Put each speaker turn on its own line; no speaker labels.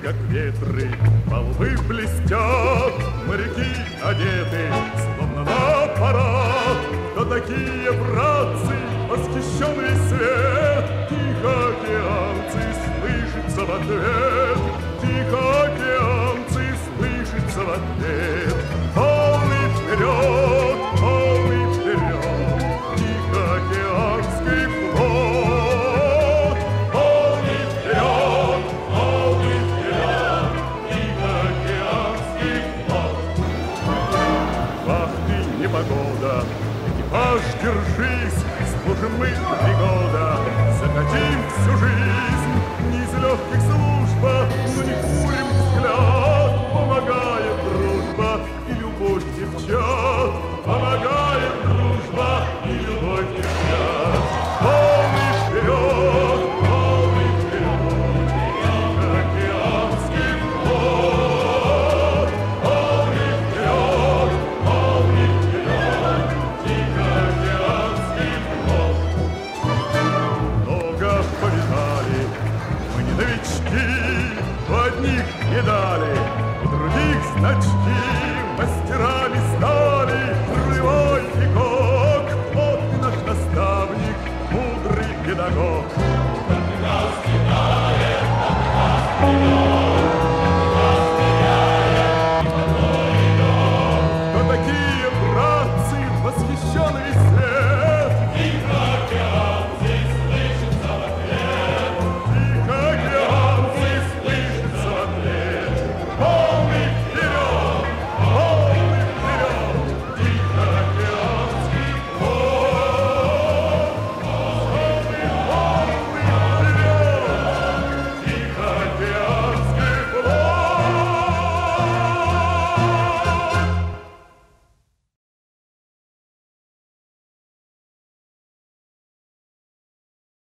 как ветры, волны блестят, моряки одеты, словно на парад. Да такие братцы, восхищенный свет, тихоокеанцы, слышится в ответ, тихоокеанцы, слышится в ответ. Волны вперед, тихоокеанский флот. Волны вперед, тихоокеанский флот. Вахты непогода, экипаж, держись, служим мы 3 года, захотим всю жизнь. Не из легких служба, но не курим взгляд. Помогает дружба и любовь девчат, помогает дружба и любовь девчат. Волны вперед, тихоокеанский флот. Волны вперед, тихоокеанский флот. Много повидали, мы не новички, у одних медали, у других значки. Мастерами стали рулевой и кок. Вот ты наш наставник, мудрый педагог. Как нас кидает, как нас кидает.